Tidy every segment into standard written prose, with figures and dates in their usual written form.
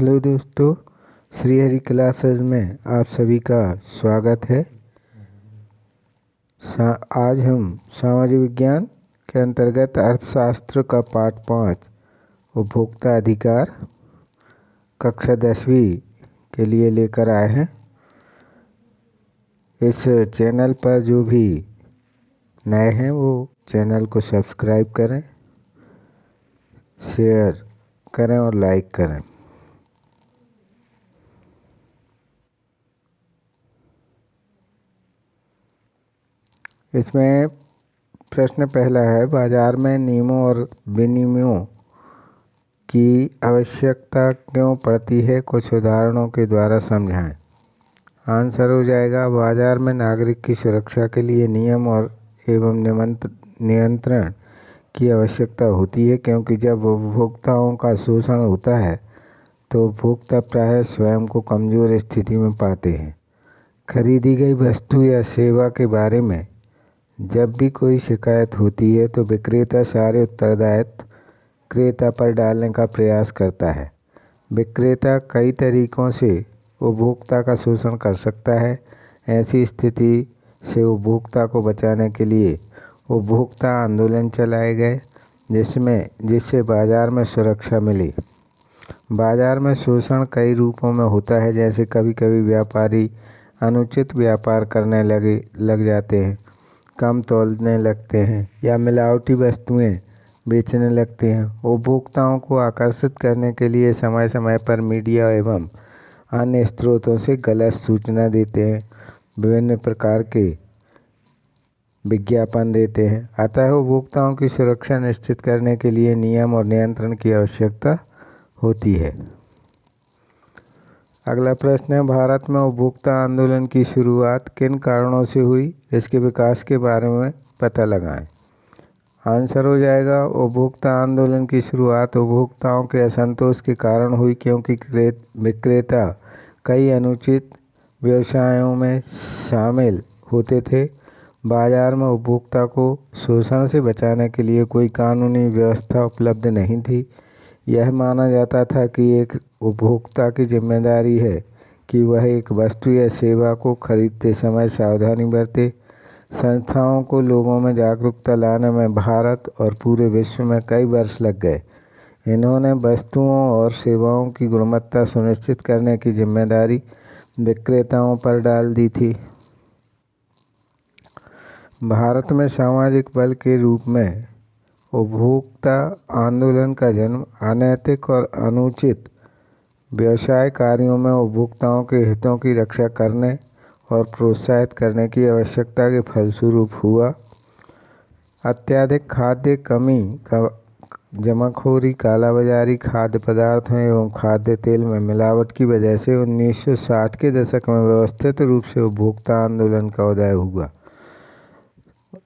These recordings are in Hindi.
हेलो दोस्तों, श्री हरि क्लासेस में आप सभी का स्वागत है। आज हम सामाजिक विज्ञान के अंतर्गत अर्थशास्त्र का पाठ 5 उपभोक्ता अधिकार कक्षा 10वीं के लिए लेकर आए हैं। इस चैनल पर जो भी नए हैं वो चैनल को सब्सक्राइब करें, शेयर करें और लाइक करें। इसमें प्रश्न पहला है, बाजार में नियमों और विनियमों की आवश्यकता क्यों पड़ती है, कुछ उदाहरणों के द्वारा समझाएं। आंसर हो जाएगा, बाजार में नागरिक की सुरक्षा के लिए नियम और एवं नियंत्रण की आवश्यकता होती है, क्योंकि जब उपभोक्ताओं का शोषण होता है तो उपभोक्ता प्रायः स्वयं को कमज़ोर स्थिति में पाते हैं। खरीदी गई वस्तु या सेवा के बारे में जब भी कोई शिकायत होती है तो विक्रेता सारे उत्तरदायित्व क्रेता पर डालने का प्रयास करता है। विक्रेता कई तरीकों से उपभोक्ता का शोषण कर सकता है। ऐसी स्थिति से उपभोक्ता को बचाने के लिए उपभोक्ता आंदोलन चलाए गए, जिससे बाजार में सुरक्षा मिली। बाजार में शोषण कई रूपों में होता है, जैसे कभी कभी व्यापारी अनुचित व्यापार करने लग जाते हैं, कम तोलने लगते हैं या मिलावटी वस्तुएं बेचने लगते हैं। उपभोक्ताओं को आकर्षित करने के लिए समय समय पर मीडिया एवं अन्य स्रोतों से गलत सूचना देते हैं, विभिन्न प्रकार के विज्ञापन देते हैं। अतः उपभोक्ताओं की सुरक्षा निश्चित करने के लिए नियम और नियंत्रण की आवश्यकता होती है। अगला प्रश्न है, भारत में उपभोक्ता आंदोलन की शुरुआत किन कारणों से हुई, इसके विकास के बारे में पता लगाएं। आंसर हो जाएगा, उपभोक्ता आंदोलन की शुरुआत उपभोक्ताओं के असंतोष के कारण हुई, क्योंकि विक्रेता कई अनुचित व्यवसायों में शामिल होते थे। बाजार में उपभोक्ता को शोषण से बचाने के लिए कोई कानूनी व्यवस्था उपलब्ध नहीं थी। यह माना जाता था कि एक उपभोक्ता की जिम्मेदारी है कि वह एक वस्तु या सेवा को खरीदते समय सावधानी बरते। संस्थाओं को लोगों में जागरूकता लाने में भारत और पूरे विश्व में कई वर्ष लग गए। इन्होंने वस्तुओं और सेवाओं की गुणवत्ता सुनिश्चित करने की जिम्मेदारी विक्रेताओं पर डाल दी थी। भारत में सामाजिक बल के रूप में उपभोक्ता आंदोलन का जन्म अनैतिक और अनुचित व्यवसाय कार्यों में उपभोक्ताओं के हितों की रक्षा करने और प्रोत्साहित करने की आवश्यकता के फलस्वरूप हुआ। अत्यधिक खाद्य कमी का जमाखोरी, कालाबाजारी, खाद्य पदार्थों एवं खाद्य तेल में मिलावट की वजह से 1960 के दशक में व्यवस्थित रूप से उपभोक्ता आंदोलन का उदय हुआ।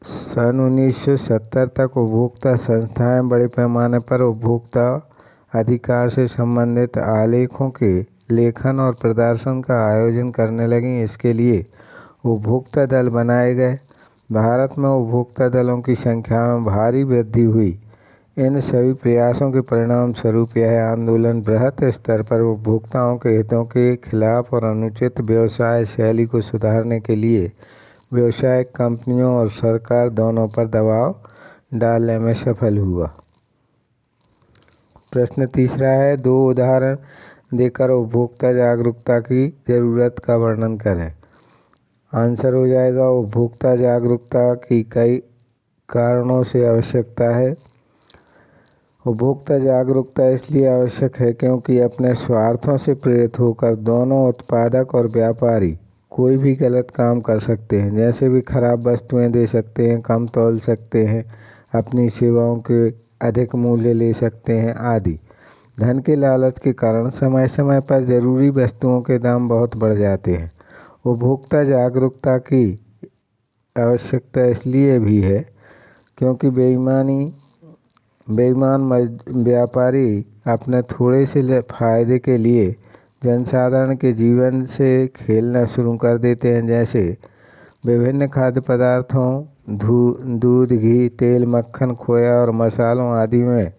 सन 1970 तक उपभोक्ता संस्थाएं बड़े पैमाने पर उपभोक्ता अधिकार से संबंधित आलेखों के लेखन और प्रदर्शन का आयोजन करने लगीं। इसके लिए उपभोक्ता दल बनाए गए। भारत में उपभोक्ता दलों की संख्या में भारी वृद्धि हुई। इन सभी प्रयासों के परिणाम स्वरूप यह आंदोलन बृहत स्तर पर उपभोक्ताओं के हितों के खिलाफ और अनुचित व्यवसाय शैली को सुधारने के लिए व्यावसायिक कंपनियों और सरकार दोनों पर दबाव डालने में सफल हुआ। प्रश्न तीसरा है, दो उदाहरण देकर उपभोक्ता जागरूकता की ज़रूरत का वर्णन करें। आंसर हो जाएगा, उपभोक्ता जागरूकता की कई कारणों से आवश्यकता है। उपभोक्ता जागरूकता इसलिए आवश्यक है क्योंकि अपने स्वार्थों से प्रेरित होकर दोनों उत्पादक और व्यापारी कोई भी गलत काम कर सकते हैं, जैसे भी खराब वस्तुएं दे सकते हैं, कम तौल सकते हैं, अपनी सेवाओं के अधिक मूल्य ले सकते हैं आदि। धन के लालच के कारण समय समय पर जरूरी वस्तुओं के दाम बहुत बढ़ जाते हैं। उपभोक्ता जागरूकता की आवश्यकता इसलिए भी है क्योंकि बेईमान व्यापारी अपने थोड़े से फायदे के लिए जनसाधारण के जीवन से खेलना शुरू कर देते हैं, जैसे विभिन्न खाद्य पदार्थों, दूध, घी, तेल, मक्खन, खोया और मसालों आदि में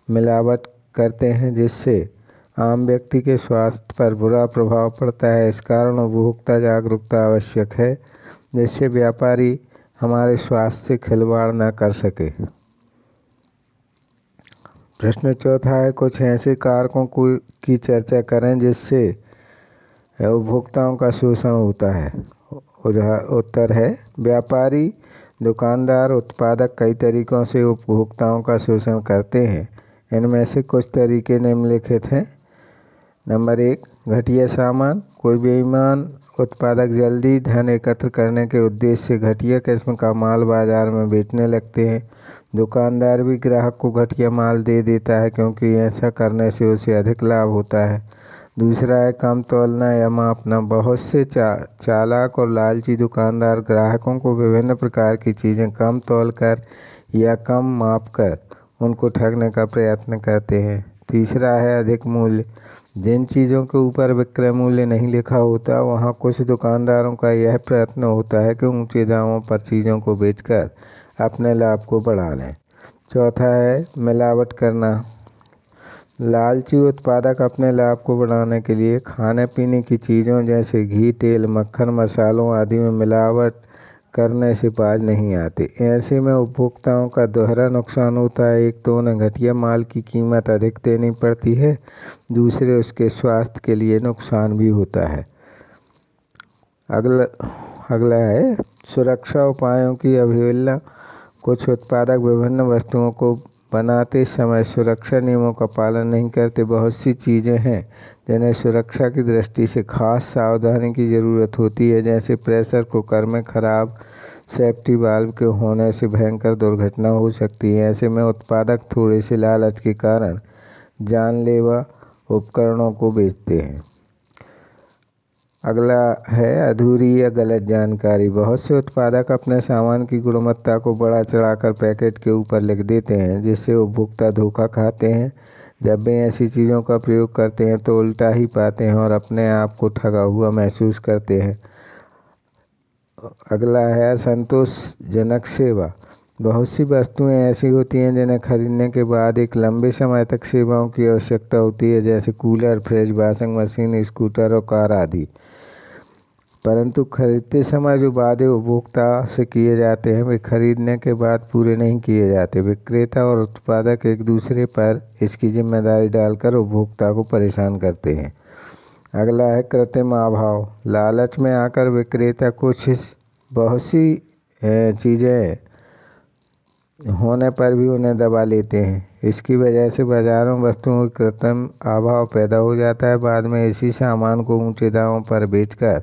मिलावट करते हैं, जिससे आम व्यक्ति के स्वास्थ्य पर बुरा प्रभाव पड़ता है। इस कारण उपभोक्ता जागरूकता आवश्यक है, जिससे व्यापारी हमारे स्वास्थ्य से खिलवाड़ न कर सके। प्रश्न चौथा है, कुछ ऐसे कारकों की चर्चा करें जिससे उपभोक्ताओं का शोषण होता है। उत्तर है, व्यापारी, दुकानदार, उत्पादक कई तरीकों से उपभोक्ताओं का शोषण करते हैं। इनमें से कुछ तरीके निम्नलिखित हैं। नंबर 1, घटिया सामान। कोई बेईमान उत्पादक जल्दी धन एकत्र करने के उद्देश्य से घटिया किस्म का माल बाजार में बेचने लगते हैं। दुकानदार भी ग्राहक को घटिया माल दे देता है, क्योंकि ऐसा करने से उसे अधिक लाभ होता है। दूसरा है कम तौलना या मापना। बहुत से चालाक और लालची दुकानदार ग्राहकों को विभिन्न प्रकार की चीज़ें कम तौल कर या कम माप कर उनको ठगने का प्रयत्न करते हैं। तीसरा है अधिक मूल्य। जिन चीज़ों के ऊपर विक्रय मूल्य नहीं लिखा होता, वहाँ कुछ दुकानदारों का यह प्रयत्न होता है कि ऊंचे दामों पर चीज़ों को बेचकर अपने लाभ को बढ़ा लें। चौथा है मिलावट करना। लालची उत्पादक अपने लाभ को बढ़ाने के लिए खाने पीने की चीज़ों जैसे घी, तेल, मक्खन, मसालों आदि में मिलावट करने से बाज नहीं आते। ऐसे में उपभोक्ताओं का दोहरा नुकसान होता है। एक तो उन्हें घटिया माल की कीमत अधिक देनी पड़ती है, दूसरे उसके स्वास्थ्य के लिए नुकसान भी होता है। अगला है सुरक्षा उपायों की अवहेलना। कुछ उत्पादक विभिन्न वस्तुओं को बनाते समय सुरक्षा नियमों का पालन नहीं करते। बहुत सी चीज़ें हैं जिन्हें सुरक्षा की दृष्टि से खास सावधानी की ज़रूरत होती है, जैसे प्रेशर कुकर में खराब सेफ्टी वाल्व के होने से भयंकर दुर्घटना हो सकती है। ऐसे में उत्पादक थोड़े से लालच के कारण जानलेवा उपकरणों को बेचते हैं। अगला है अधूरी या गलत जानकारी। बहुत से उत्पादक अपने सामान की गुणवत्ता को बढ़ा चढ़ाकर पैकेट के ऊपर लिख देते हैं, जिससे उपभोक्ता धोखा खाते हैं। जब भी ऐसी चीज़ों का प्रयोग करते हैं तो उल्टा ही पाते हैं और अपने आप को ठगा हुआ महसूस करते हैं। अगला है असंतोषजनक सेवा। बहुत सी वस्तुएं ऐसी होती हैं जिन्हें खरीदने के बाद एक लंबे समय तक सेवाओं की आवश्यकता होती है, जैसे cooler, fridge, washing machine, scooter और कार आदि। परंतु खरीदते समय जो वादे उपभोक्ता से किए जाते हैं वे खरीदने के बाद पूरे नहीं किए जाते। विक्रेता और उत्पादक एक दूसरे पर इसकी जिम्मेदारी डालकर उपभोक्ता को परेशान करते हैं। अगला है कृत्रिम अभाव। लालच में आकर विक्रेता बहुत सी चीज़ें होने पर भी उन्हें दबा लेते हैं। इसकी वजह से बाजारों में वस्तुओं का कृत्रिम अभाव पैदा हो जाता है। बाद में इसी सामान को ऊंचे दामों पर बेचकर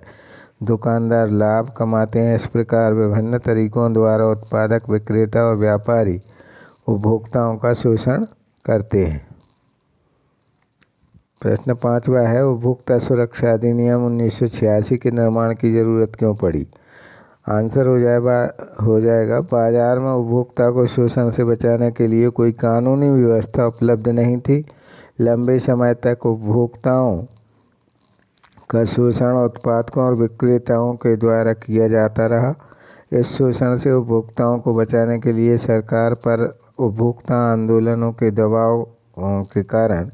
दुकानदार लाभ कमाते हैं। इस प्रकार विभिन्न तरीकों द्वारा उत्पादक, विक्रेता और व्यापारी उपभोक्ताओं का शोषण करते हैं। प्रश्न 5वां है उपभोक्ता सुरक्षा अधिनियम 1986 के निर्माण की ज़रूरत क्यों पड़ी। आंसर हो जाएगा बाजार में उपभोक्ता को शोषण से बचाने के लिए कोई कानूनी व्यवस्था उपलब्ध नहीं थी। लंबे समय तक उपभोक्ताओं का शोषण उत्पादकों और विक्रेताओं के द्वारा किया जाता रहा। इस शोषण से उपभोक्ताओं को बचाने के लिए सरकार पर उपभोक्ता आंदोलनों के दबाव के कारण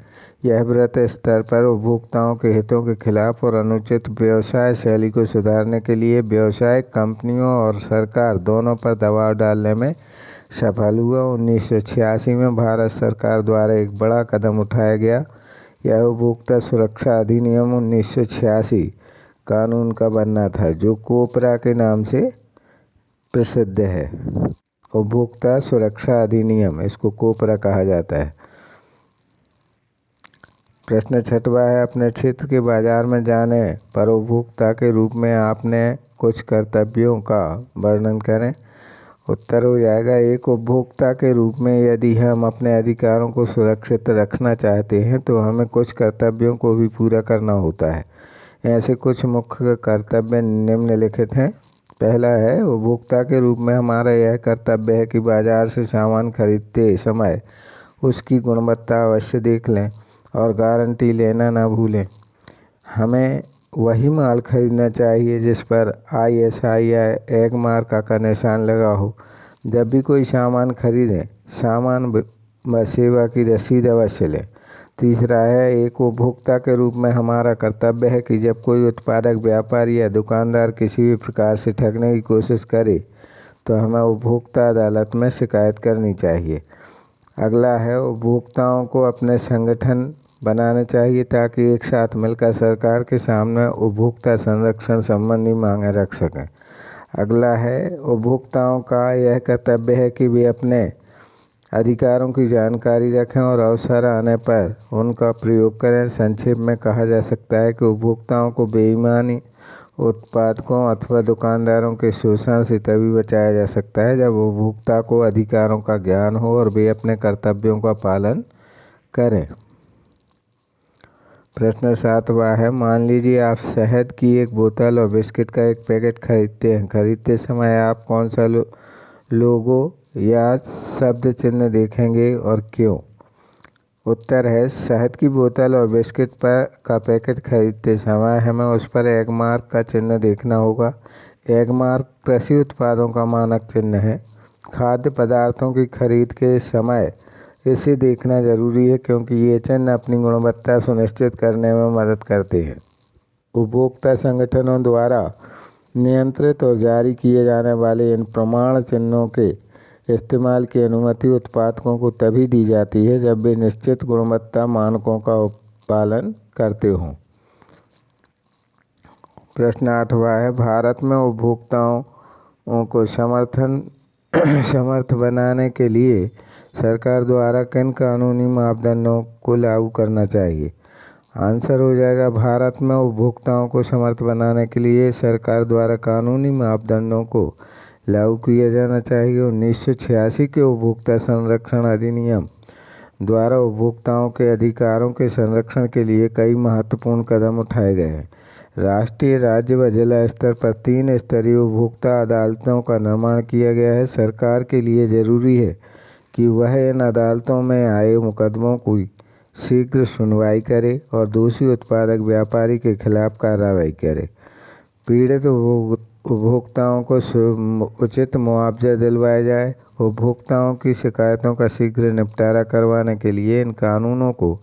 यह बृहत स्तर पर उपभोक्ताओं के हितों के खिलाफ और अनुचित व्यवसाय शैली को सुधारने के लिए व्यावसायिक कंपनियों और सरकार दोनों पर दबाव डालने में सफल हुआ। 1986 में भारत सरकार द्वारा एक बड़ा कदम उठाया गया। यह उपभोक्ता सुरक्षा अधिनियम 1986 कानून का बनना था, जो कोपरा के नाम से प्रसिद्ध है। उपभोक्ता सुरक्षा अधिनियम, इसको कोपरा कहा जाता है। प्रश्न 6वां है अपने क्षेत्र के बाजार में जाने पर उपभोक्ता के रूप में आपने कुछ कर्तव्यों का वर्णन करें। उत्तर हो जाएगा 1, उपभोक्ता के रूप में यदि हम अपने अधिकारों को सुरक्षित रखना चाहते हैं तो हमें कुछ कर्तव्यों को भी पूरा करना होता है। ऐसे कुछ मुख्य कर्तव्य निम्नलिखित हैं। पहला है उपभोक्ता के रूप में हमारा यह कर्तव्य है कि बाजार से सामान खरीदते समय उसकी गुणवत्ता अवश्य देख लें और गारंटी लेना ना भूलें। हमें वही माल खरीदना चाहिए जिस पर ISI या एग मार्क का निशान लगा हो। जब भी कोई सामान खरीदें, सामान व सेवा की रसीद अवश्य लें तीसरा है, एक उपभोक्ता के रूप में हमारा कर्तव्य है कि जब कोई उत्पादक, व्यापारी या दुकानदार किसी भी प्रकार से ठगने की कोशिश करे तो हमें उपभोक्ता अदालत में शिकायत करनी चाहिए। अगला है, उपभोक्ताओं को अपने संगठन बनाने चाहिए ताकि एक साथ मिलकर सरकार के सामने उपभोक्ता संरक्षण संबंधी मांगें रख सकें। अगला है, उपभोक्ताओं का यह कर्तव्य है कि वे अपने अधिकारों की जानकारी रखें और अवसर आने पर उनका प्रयोग करें। संक्षेप में कहा जा सकता है कि उपभोक्ताओं को बेईमानी, उत्पादकों अथवा दुकानदारों के शोषण से तभी बचाया जा सकता है जब उपभोक्ता को अधिकारों का ज्ञान हो और वे अपने कर्तव्यों का पालन करें। प्रश्न 7वां है, मान लीजिए आप शहद की एक बोतल और बिस्किट का एक पैकेट खरीदते हैं। खरीदते समय आप कौन सा लोगो या शब्द चिन्ह देखेंगे और क्यों? उत्तर है, शहद की बोतल और बिस्किट का पैकेट खरीदते समय हमें उस पर एग मार्क का चिन्ह देखना होगा। एग मार्क कृषि उत्पादों का मानक चिन्ह है। खाद्य पदार्थों की खरीद के समय इसे देखना जरूरी है क्योंकि ये चिन्ह अपनी गुणवत्ता सुनिश्चित करने में मदद करते हैं। उपभोक्ता संगठनों द्वारा नियंत्रित और जारी किए जाने वाले इन प्रमाण चिन्हों के इस्तेमाल की अनुमति उत्पादकों को तभी दी जाती है जब वे निश्चित गुणवत्ता मानकों का पालन करते हों। प्रश्न 8वां है, भारत में उपभोक्ताओं को समर्थ बनाने के लिए सरकार द्वारा किन कानूनी मापदंडों को लागू करना चाहिए? आंसर हो जाएगा, भारत में उपभोक्ताओं को समर्थ बनाने के लिए सरकार द्वारा कानूनी मापदंडों को लागू किया जाना चाहिए। 1986 के उपभोक्ता संरक्षण अधिनियम द्वारा उपभोक्ताओं के अधिकारों के संरक्षण के लिए कई महत्वपूर्ण कदम उठाए गए हैं। राष्ट्रीय, राज्य व जिला स्तर पर 3 स्तरीय उपभोक्ता अदालतों का निर्माण किया गया है। सरकार के लिए जरूरी है कि वह इन अदालतों में आए मुकदमों की शीघ्र सुनवाई करे और दोषी उत्पादक, व्यापारी के खिलाफ कार्रवाई करे। पीड़ित उपभोक्ताओं को उचित मुआवजा दिलवाया जाए। उपभोक्ताओं की शिकायतों का शीघ्र निपटारा करवाने के लिए इन कानूनों को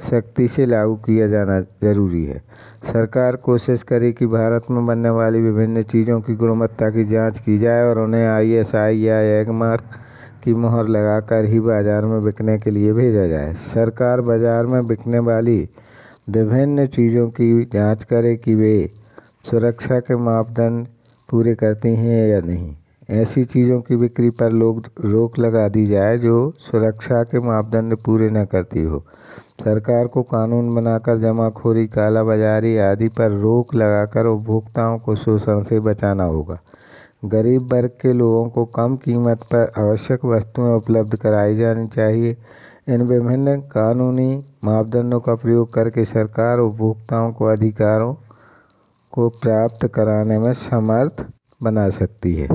सख्ती से लागू किया जाना जरूरी है। सरकार कोशिश करे कि भारत में बनने वाली विभिन्न चीज़ों की गुणवत्ता की जांच की जाए और उन्हें ISI या एग मार्क की मुहर लगाकर ही बाजार में बिकने के लिए भेजा जाए। सरकार बाजार में बिकने वाली विभिन्न चीज़ों की जांच करे कि वे सुरक्षा के मापदंड पूरे करती हैं या नहीं। ऐसी चीज़ों की बिक्री पर रोक लगा दी जाए जो सुरक्षा के मापदंड पूरे न करती हो। सरकार को कानून बनाकर जमाखोरी, कालाबाजारी आदि पर रोक लगाकर उपभोक्ताओं को शोषण से बचाना होगा। गरीब वर्ग के लोगों को कम कीमत पर आवश्यक वस्तुएं उपलब्ध कराई जानी चाहिए। इन विभिन्न कानूनी मापदंडों का प्रयोग करके सरकार उपभोक्ताओं को अधिकारों को प्राप्त कराने में समर्थ बना सकती है।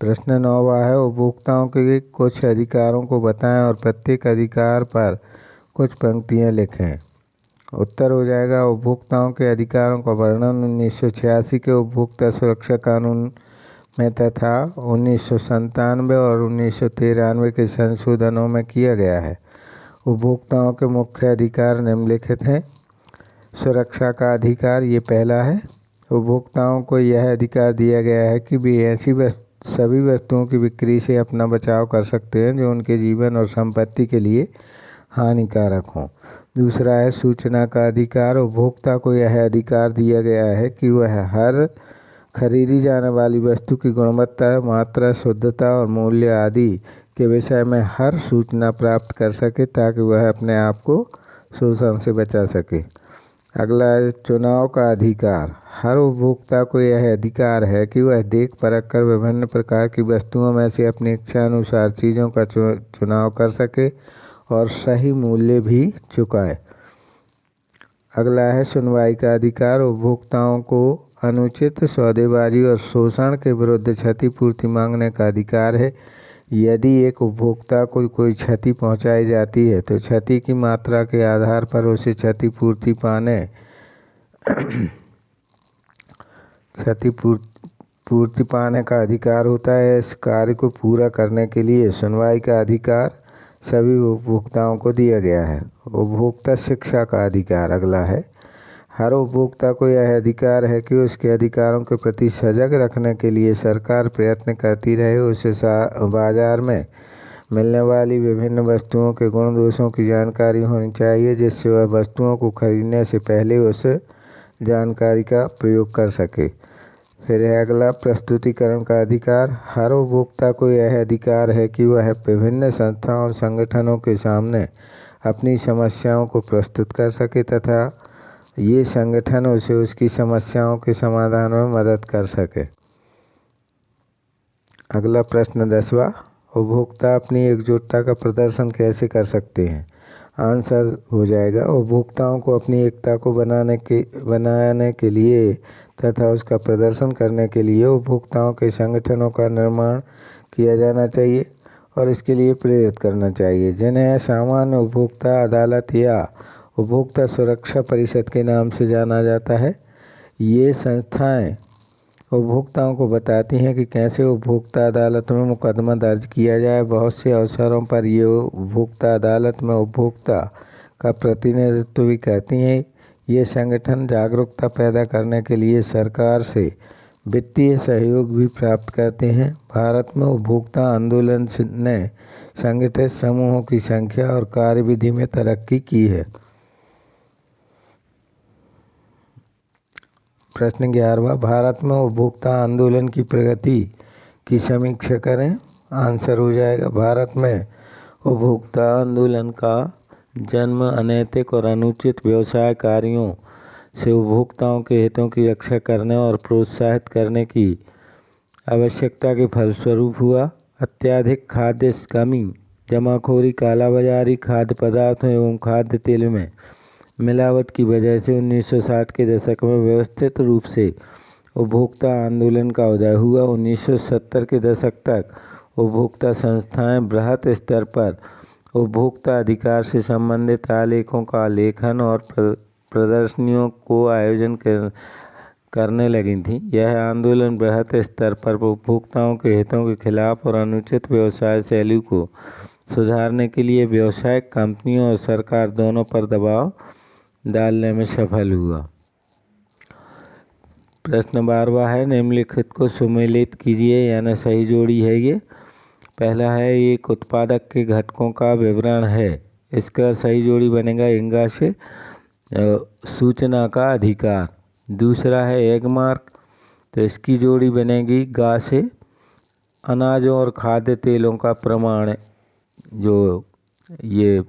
प्रश्न 9वां है, उपभोक्ताओं के कुछ अधिकारों को बताएं और प्रत्येक अधिकार पर कुछ पंक्तियां लिखें। उत्तर हो जाएगा, उपभोक्ताओं के अधिकारों का वर्णन 1986 के उपभोक्ता सुरक्षा कानून में तथा 1997 और 1993 के संशोधनों में किया गया है। उपभोक्ताओं के मुख्य अधिकार निम्नलिखित हैं। सुरक्षा का अधिकार, ये पहला है। उपभोक्ताओं को यह अधिकार दिया गया है कि वे ऐसी सभी वस्तुओं की बिक्री से अपना बचाव कर सकते हैं जो उनके जीवन और संपत्ति के लिए हानिकारक हों। दूसरा है सूचना का अधिकार। उपभोक्ता को यह अधिकार दिया गया है कि वह हर खरीदी जाने वाली वस्तु की गुणवत्ता, मात्रा, शुद्धता और मूल्य आदि के विषय में हर सूचना प्राप्त कर सके ताकि वह अपने आप को शोषण से बचा सके। अगला है चुनाव का अधिकार। हर उपभोक्ता को यह अधिकार है कि वह देख परख कर विभिन्न प्रकार की वस्तुओं में से अपनी इच्छा अनुसार चीज़ों का चुनाव कर सके और सही मूल्य भी चुकाए। अगला है सुनवाई का अधिकार। उपभोक्ताओं को अनुचित सौदेबाजी और शोषण के विरुद्ध क्षतिपूर्ति मांगने का अधिकार है। यदि एक उपभोक्ता को कोई क्षति पहुंचाई जाती है तो क्षति की मात्रा के आधार पर उसे क्षतिपूर्ति पाने का अधिकार होता है। इस कार्य को पूरा करने के लिए सुनवाई का अधिकार सभी उपभोक्ताओं को दिया गया है। उपभोक्ता शिक्षा का अधिकार अगला है। हर उपभोक्ता को यह अधिकार है कि उसके अधिकारों के प्रति सजग रखने के लिए सरकार प्रयत्न करती रहे। उसे बाजार में मिलने वाली विभिन्न वस्तुओं के गुण दोषों की जानकारी होनी चाहिए, जिससे वह वस्तुओं को खरीदने से पहले उस जानकारी का प्रयोग कर सके। फिर है अगला प्रस्तुतिकरण का अधिकार। हर उपभोक्ता को यह अधिकार है कि वह विभिन्न संस्थाओं और संगठनों के सामने अपनी समस्याओं को प्रस्तुत कर सके तथा ये संगठन उसे उसकी समस्याओं के समाधान में मदद कर सके। अगला प्रश्न 10वां, उपभोक्ता अपनी एकजुटता का प्रदर्शन कैसे कर सकते हैं? आंसर हो जाएगा, उपभोक्ताओं को अपनी एकता को बनाने के लिए तथा उसका प्रदर्शन करने के लिए उपभोक्ताओं के संगठनों का निर्माण किया जाना चाहिए और इसके लिए प्रेरित करना चाहिए, जिन्हें सामान्य उपभोक्ता अदालत या उपभोक्ता सुरक्षा परिषद के नाम से जाना जाता है। ये संस्थाएं उपभोक्ताओं को बताती हैं कि कैसे उपभोक्ता अदालत में मुकदमा दर्ज किया जाए। बहुत से अवसरों पर ये उपभोक्ता अदालत में उपभोक्ता का प्रतिनिधित्व भी करती हैं। ये संगठन जागरूकता पैदा करने के लिए सरकार से वित्तीय सहयोग भी प्राप्त करते हैं। भारत में उपभोक्ता आंदोलन ने संगठित समूहों की संख्या और कार्यविधि में तरक्की की है। प्रश्न 11वां, भारत में उपभोक्ता आंदोलन की प्रगति की समीक्षा करें। आंसर हो जाएगा, भारत में उपभोक्ता आंदोलन का जन्म अनैतिक और अनुचित व्यवसाय कार्यों से उपभोक्ताओं के हितों की रक्षा करने और प्रोत्साहित करने की आवश्यकता के फलस्वरूप हुआ। अत्यधिक खाद्य कमी, जमाखोरी, कालाबाजारी, खाद्य पदार्थों एवं खाद्य तेल में मिलावट की वजह से 1960 के दशक में व्यवस्थित रूप से उपभोक्ता आंदोलन का उदय हुआ। 1970 के दशक तक उपभोक्ता संस्थाएं बृहत स्तर पर उपभोक्ता अधिकार से संबंधित आलेखों का लेखन और प्रदर्शनियों को आयोजन करने लगी थीं। यह आंदोलन बृहत स्तर पर उपभोक्ताओं के हितों के खिलाफ और अनुचित व्यवसाय शैली को सुधारने के लिए व्यावसायिक कंपनियों और सरकार दोनों पर दबाव डालने में सफल हुआ। प्रश्न 12वां है, निम्नलिखित को सुमेलित कीजिए, यानी सही जोड़ी है ये। पहला है, एक उत्पादक के घटकों का विवरण है। इसका सही जोड़ी बनेगा इंगा से सूचना का अधिकार। दूसरा है एग मार्क, तो इसकी जोड़ी बनेगी गा से अनाजों और खाद्य तेलों का प्रमाण, जो ये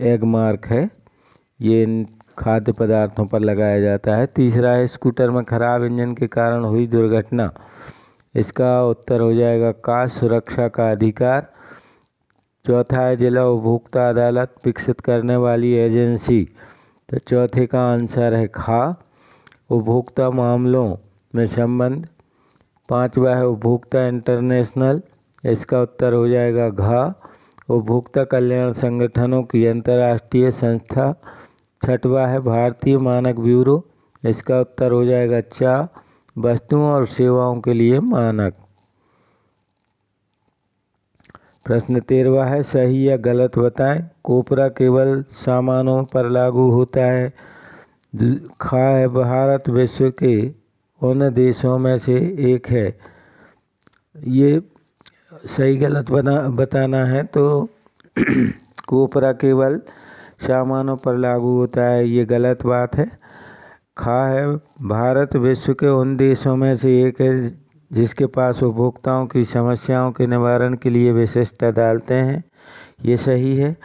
एग मार्क है ये इन खाद्य पदार्थों पर लगाया जाता है। तीसरा है स्कूटर में खराब इंजन के कारण हुई दुर्घटना। इसका उत्तर हो जाएगा का सुरक्षा का अधिकार। चौथा है जिला उपभोक्ता अदालत विकसित करने वाली एजेंसी, तो चौथे का आंसर है खा उपभोक्ता मामलों में संबंध। पांचवा है उपभोक्ता इंटरनेशनल, इसका उत्तर हो जाएगा घा उपभोक्ता कल्याण संगठनों की अंतर्राष्ट्रीय संस्था। छठवा है भारतीय मानक ब्यूरो, इसका उत्तर हो जाएगा चा वस्तुओं और सेवाओं के लिए मानक। प्रश्न 13वां है, सही या गलत बताएं। कोपरा केवल सामानों पर लागू होता है। खा है भारत विश्व के उन देशों में से एक है। ये सही गलत बताना है तो कोपरा केवल सामानों पर लागू होता है, ये गलत बात है। खा है भारत विश्व के उन देशों में से एक है जिसके पास उपभोक्ताओं की समस्याओं के निवारण के लिए विशिष्ट अदालतें हैं, ये सही है।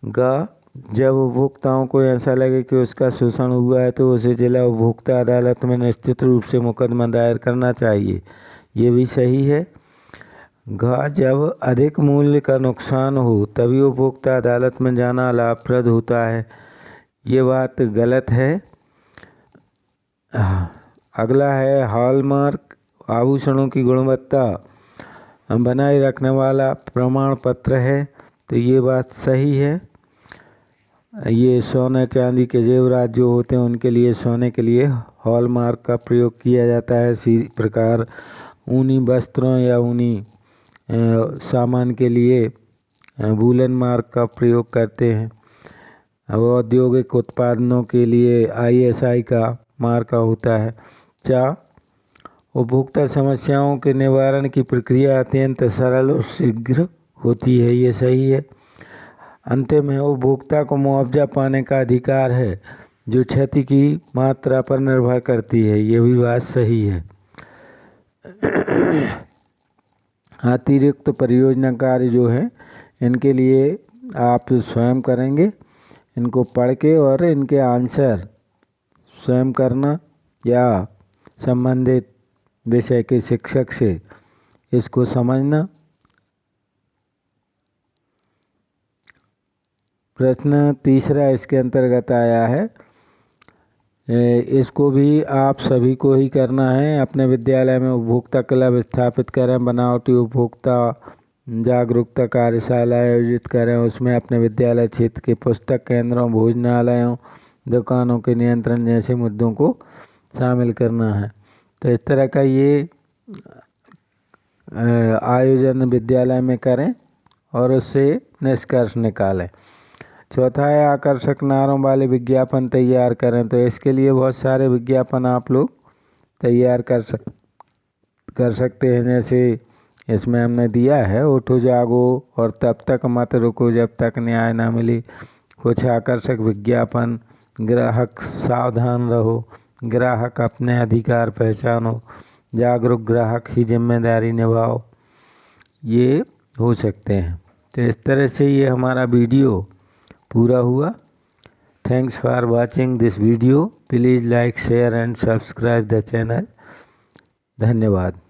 गा जब उपभोक्ताओं को ऐसा लगे कि उसका शोषण हुआ है तो उसे जिला उपभोक्ता अदालत में निश्चित रूप से मुकदमा दायर करना चाहिए, ये भी सही है। घ जब अधिक मूल्य का नुकसान हो तभी उपभोक्ता अदालत में जाना लाभप्रद होता है, ये बात गलत है। अगला है हॉलमार्क आभूषणों की गुणवत्ता बनाए रखने वाला प्रमाण पत्र है, तो ये बात सही है। ये सोने चांदी के जेवरात जो होते हैं उनके लिए सोने के लिए हॉलमार्क का प्रयोग किया जाता है। इसी प्रकार ऊनी वस्त्रों या ऊनी सामान के लिए बूलन मार्क का प्रयोग करते हैं। अब औद्योगिक उत्पादनों के लिए ISI का मार्का होता है। 4 उपभोक्ता समस्याओं के निवारण की प्रक्रिया अत्यंत सरल और शीघ्र होती है, ये सही है। अंतिम है, उपभोक्ता को मुआवजा पाने का अधिकार है जो क्षति की मात्रा पर निर्भर करती है, ये भी बात सही है। अतिरिक्त परियोजना कार्य जो है इनके लिए आप स्वयं करेंगे, इनको पढ़ के और इनके आंसर स्वयं करना या संबंधित विषय के शिक्षक से इसको समझना। प्रश्न तीसरा इसके अंतर्गत आया है, इसको भी आप सभी को ही करना है। अपने विद्यालय में उपभोक्ता क्लब स्थापित करें, बनावटी उपभोक्ता जागरूकता कार्यशाला आयोजित करें, उसमें अपने विद्यालय क्षेत्र के पुस्तक केंद्रों, भोजनालयों, दुकानों के नियंत्रण जैसे मुद्दों को शामिल करना है। तो इस तरह का ये आयोजन विद्यालय में करें और उससे निष्कर्ष निकालें। चौथा है, आकर्षक नारों वाले विज्ञापन तैयार करें। तो इसके लिए बहुत सारे विज्ञापन आप लोग तैयार कर सकते हैं। जैसे इसमें हमने दिया है, उठो जागो और तब तक मत रुको जब तक न्याय ना मिले। कुछ आकर्षक विज्ञापन, ग्राहक सावधान रहो, ग्राहक अपने अधिकार पहचानो, जागरूक ग्राहक ही जिम्मेदारी निभाओ, ये हो सकते हैं। तो इस तरह से ये हमारा वीडियो पूरा हुआ। Thanks for watching this video. Please like, share and subscribe the channel. धन्यवाद।